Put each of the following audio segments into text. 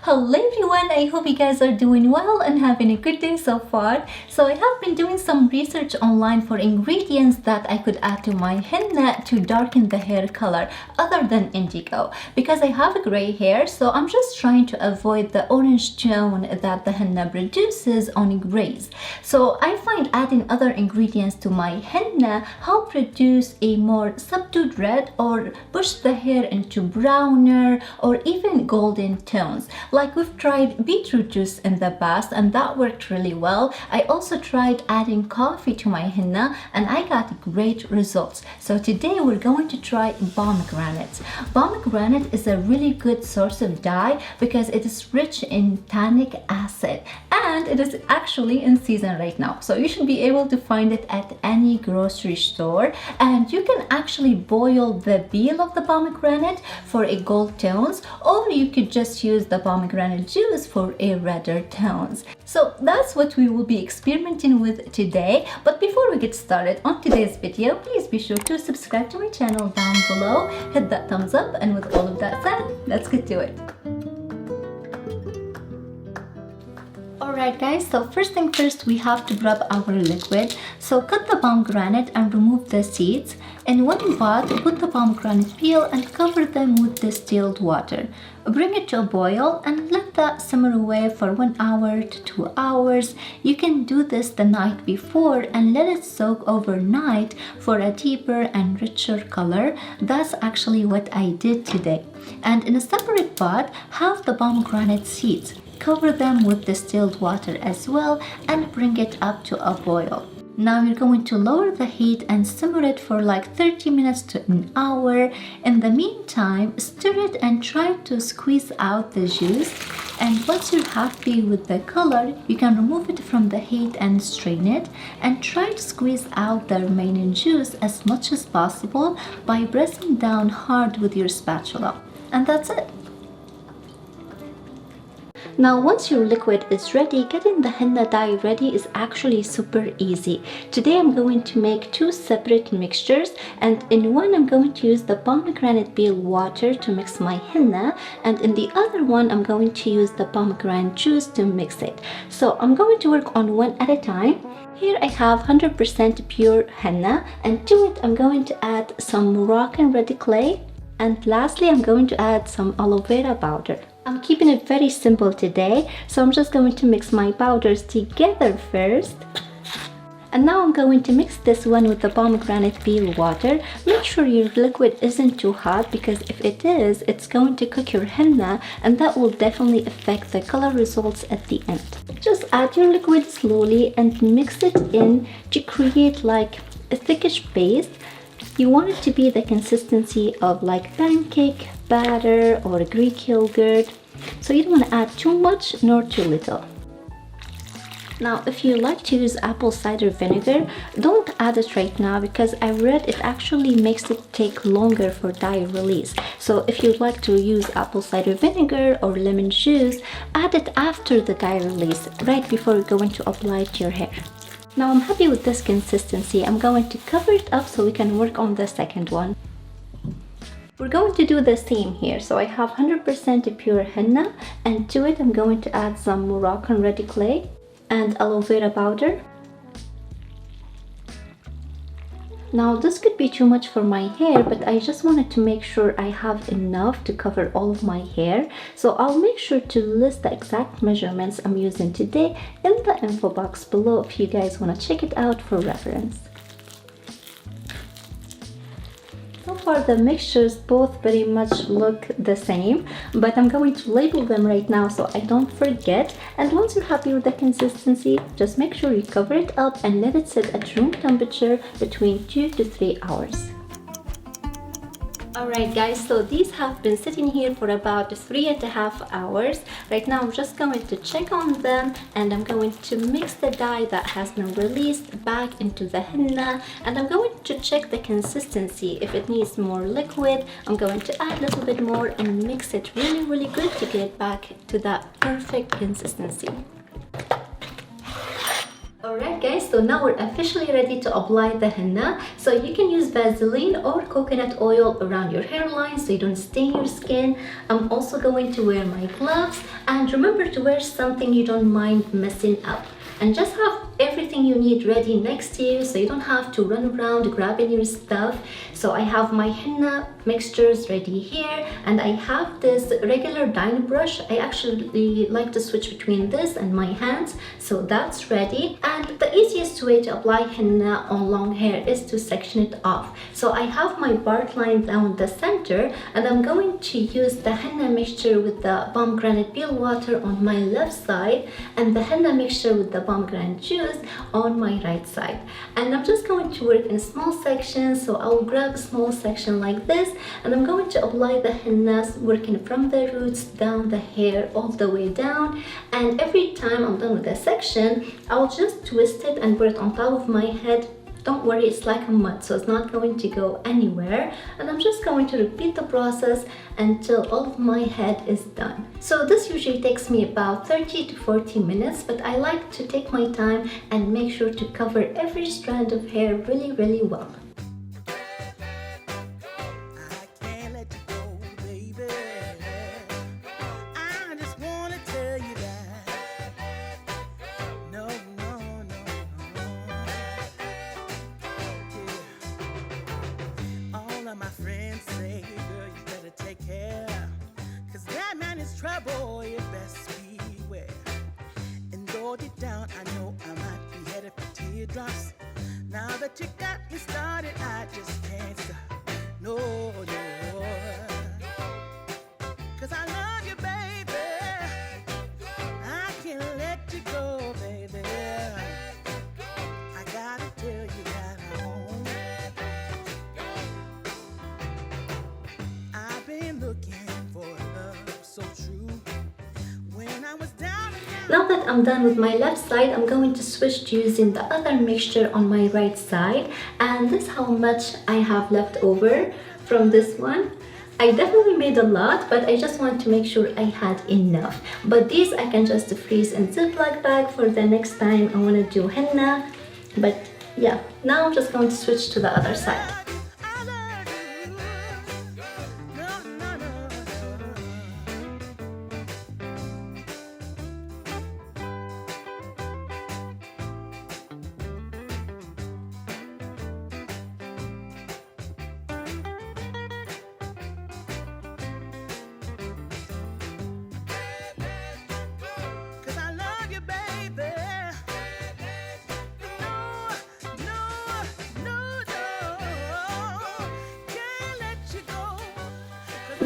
Hello everyone, I hope you guys are doing well and having a good day so far. So I have been doing some research online for ingredients that I could add to my henna to darken the hair color other than indigo, because I have gray hair, so I'm just trying to avoid the orange tone that the henna produces on grays. So I find adding other ingredients to my henna help produce a more subdued red or push the hair into browner or even golden tones. Like we've tried beetroot juice in the past and that worked really well. I also tried adding coffee to my henna and I got great results. So today we're going to try pomegranate. Pomegranate is a really good source of dye because it is rich in tannic acid and it is actually in season right now. So you should be able to find it at any grocery store, and you can actually boil the peel of the pomegranate for a gold tones, or you could just use the pomegranate juice for a redder tones. So that's what we will be experimenting with today. But before we get started on today's video, please be sure to subscribe to my channel down below, hit that thumbs up, and with all of that said, let's get to it. Alright guys, so first thing first, we have to grab our liquid. So cut the pomegranate and remove the seeds. In one pot, put the pomegranate peel and cover them with distilled water. Bring it to a boil and let that simmer away for 1 hour to 2 hours. You can do this the night before and let it soak overnight for a deeper and richer color. That's actually what I did today. And in a separate pot, have the pomegranate seeds. Cover them with distilled water as well and bring it up to a boil. Now you're going to lower the heat and simmer it for like 30 minutes to an hour. In the meantime, stir it and try to squeeze out the juice. And once you're happy with the color, you can remove it from the heat and strain it. And try to squeeze out the remaining juice as much as possible by pressing down hard with your spatula. And that's it. Now once your liquid is ready, getting the henna dye ready is actually super easy. Today I'm going to make two separate mixtures, and in one I'm going to use the pomegranate peel water to mix my henna, and in the other one I'm going to use the pomegranate juice to mix it. So I'm going to work on one at a time. Here I have 100% pure henna, and to it I'm going to add some Moroccan ready clay, and lastly I'm going to add some aloe vera powder. I'm keeping it very simple today, so I'm just going to mix my powders together first. And now I'm going to mix this one with the pomegranate peel water. Make sure your liquid isn't too hot, because if it is, it's going to cook your henna and that will definitely affect the color results at the end. Just add your liquid slowly and mix it in to create like a thickish paste. You want it to be the consistency of like pancake batter or Greek yogurt. So you don't want to add too much nor too little. Now if you like to use apple cider vinegar, don't add it right now, because I read it actually makes it take longer for dye release. So if you'd like to use apple cider vinegar or lemon juice, add it after the dye release, right before you're going to apply it to your hair. Now I'm happy with this consistency. I'm going to cover it up so we can work on the second one. We're going to do the same here. So I have 100% pure henna, and to it I'm going to add some Moroccan ready clay and aloe vera powder. Now this could be too much for my hair, but I just wanted to make sure I have enough to cover all of my hair. So I'll make sure to list the exact measurements I'm using today in the info box below if you guys want to check it out for reference. So far the mixtures both very much look the same, but I'm going to label them right now so I don't forget. And once you're happy with the consistency, just make sure you cover it up and let it sit at room temperature between 2 to 3 hours. Alright guys, so these have been sitting here for about 3.5 hours. Right now I'm just going to check on them, and I'm going to mix the dye that has been released back into the henna, and I'm going to check the consistency. If it needs more liquid, I'm going to add a little bit more and mix it really good to get back to that perfect consistency. Alright guys, so now we're officially ready to apply the henna. So you can use Vaseline or coconut oil around your hairline so you don't stain your skin. I'm also going to wear my gloves, and remember to wear something you don't mind messing up. And just have everything you need ready next to you so you don't have to run around grabbing your stuff. So I have my henna mixtures ready here, and I have this regular dine brush. I actually like to switch between this and my hands, so that's ready. And the easiest way to apply henna on long hair is to section it off. So I have my bark line down the center, and I'm going to use the henna mixture with the pomegranate peel water on my left side and the henna mixture with the pomegranate juice on my right side. And I'm just going to work in small sections, so I'll grab a small section like this, and I'm going to apply the henna working from the roots down the hair all the way down. And every time I'm done with the section, I'll just twist it and put it on top of my head. Don't worry, it's like a mud, so it's not going to go anywhere. And I'm just going to repeat the process until all of my head is done. So this usually takes me about 30 to 40 minutes, but I like to take my time and make sure to cover every strand of hair really, really well. Trouble, you best beware. And though deep down, I know I might be headed for teardrops. Now that you got me started, I just can't stop. No, no. 'Cause I love you, baby. I can't let you go, baby. I gotta tell you that I'm home. I've been looking for love so true. Now that I'm done with my left side, I'm going to switch to using the other mixture on my right side. And this is how much I have left over from this one. I definitely made a lot, but I just want to make sure I had enough. But these I can just freeze in Ziploc bag for the next time I want to do henna. But yeah, now I'm just going to switch to the other side.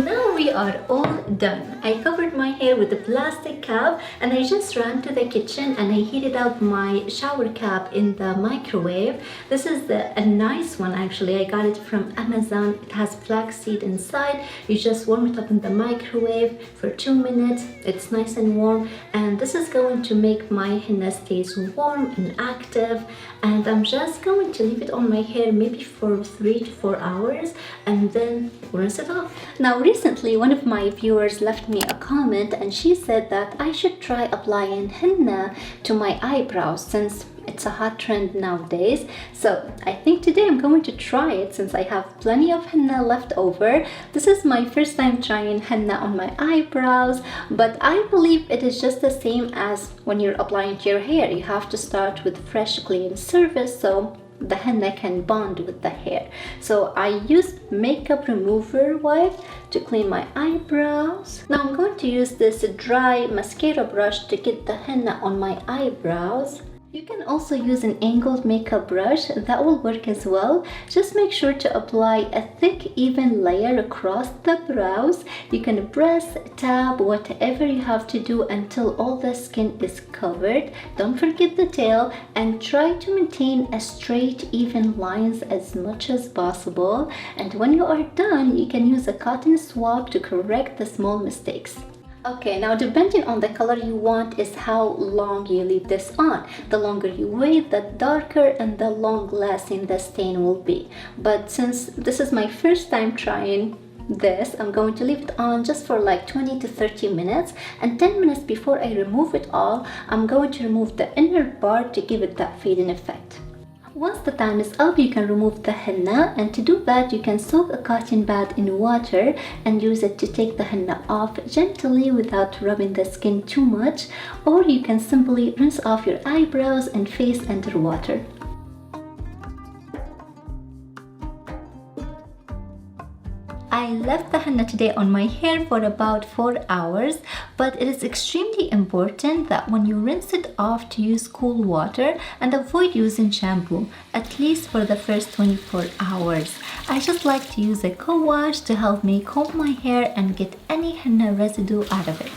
Now we are all done. I covered my hair with a plastic cap, and I just ran to the kitchen and I heated up my shower cap in the microwave. This is a nice one actually. I got it from Amazon. It has flaxseed inside. You just warm it up in the microwave for 2 minutes. It's nice and warm, and this is going to make my henna stays warm and active. And I'm just going to leave it on my hair maybe for 3 to 4 hours and then rinse it off. Now recently one of my viewers left me a comment, and she said that I should try applying henna to my eyebrows since it's a hot trend nowadays. So I think today I'm going to try it since I have plenty of henna left over. This is my first time trying henna on my eyebrows, but I believe it is just the same as when you're applying to your hair. You have to start with fresh clean surface so the henna can bond with the hair. So I use makeup remover wipe to clean my eyebrows. Now I'm going to use this dry mascara brush to get the henna on my eyebrows. You can also use an angled makeup brush, that will work as well. Just make sure to apply a thick, even layer across the brows. You can press, tap, whatever you have to do until all the skin is covered. Don't forget the tail, and try to maintain a straight, even lines as much as possible. And when you are done, you can use a cotton swab to correct the small mistakes. Okay, now depending on the color you want is how long you leave this on. The longer you wait, the darker and the long lasting the stain will be. But since this is my first time trying this, I'm going to leave it on just for like 20 to 30 minutes, and 10 minutes before I remove it all, I'm going to remove the inner part to give it that fading effect. Once the time is up, you can remove the henna, and to do that you can soak a cotton pad in water and use it to take the henna off gently without rubbing the skin too much, or you can simply rinse off your eyebrows and face under water. I left the henna today on my hair for about 4 hours, but it is extremely important that when you rinse it off to use cool water and avoid using shampoo, at least for the first 24 hours. I just like to use a co-wash to help me comb my hair and get any henna residue out of it.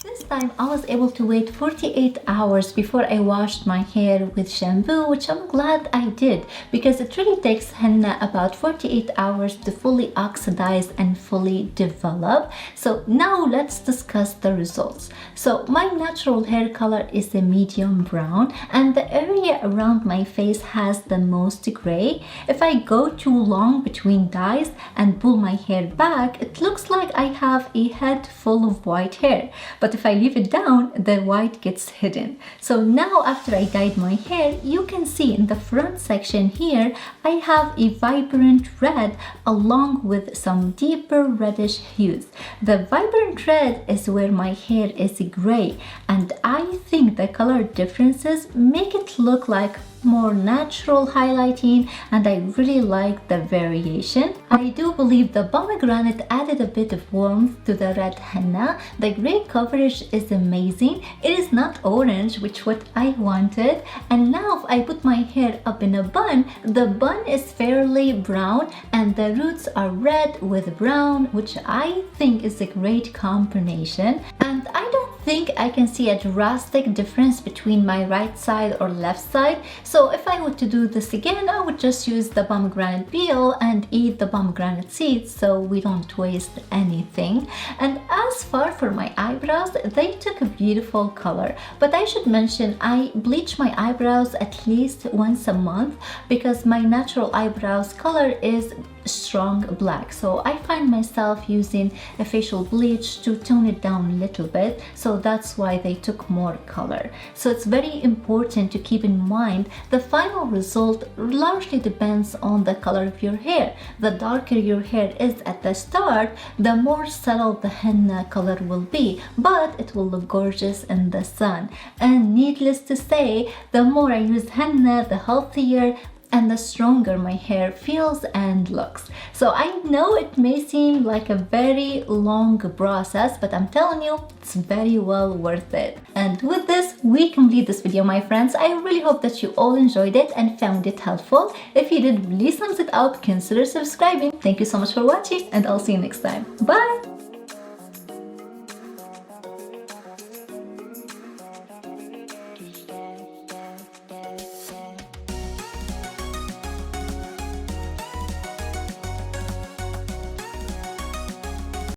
This time I was able to wait 48 hours before I washed my hair with shampoo, which I'm glad I did, because it really takes henna about 48 hours to fully oxidize and fully develop. So now let's discuss the results. So my natural hair color is a medium brown, and the area around my face has the most gray. If I go too long between dyes and pull my hair back, it looks like I have a head full of white hair. But if I leave it down, the white gets hidden. So now after I dyed my hair, you can see in the front section here, I have a vibrant red along with some deeper reddish hues. The vibrant red is where my hair is gray, and I think the color differences make it look like more natural highlighting, and I really like the variation. I do believe the pomegranate added a bit of warmth to the red henna. The gray coverage is amazing. It is not orange, which what I wanted. And now if I put my hair up in a bun, the bun is fairly brown and the roots are red with brown, which I think is a great combination. And I don't think I can see a drastic difference between my right side or left side. So if I were to do this again, I would just use the pomegranate peel and eat the pomegranate seeds so we don't waste anything. And as far for my eyebrows, they took a beautiful color. But I should mention, I bleach my eyebrows at least once a month because my natural eyebrows color is strong black. So I find myself using a facial bleach to tone it down a little bit. So that's why they took more color. So it's very important to keep in mind the final result largely depends on the color of your hair. The darker your hair is at the start, the more subtle the henna color will be, but it will look gorgeous in the sun. And needless to say, the more I use henna, the healthier and the stronger my hair feels and looks. So I know it may seem like a very long process, but I'm telling you, it's very well worth it. And with this, we complete this video, my friends. I really hope that you all enjoyed it and found it helpful. If you did, please thumbs it up, consider subscribing. Thank you so much for watching, and I'll see you next time. Bye!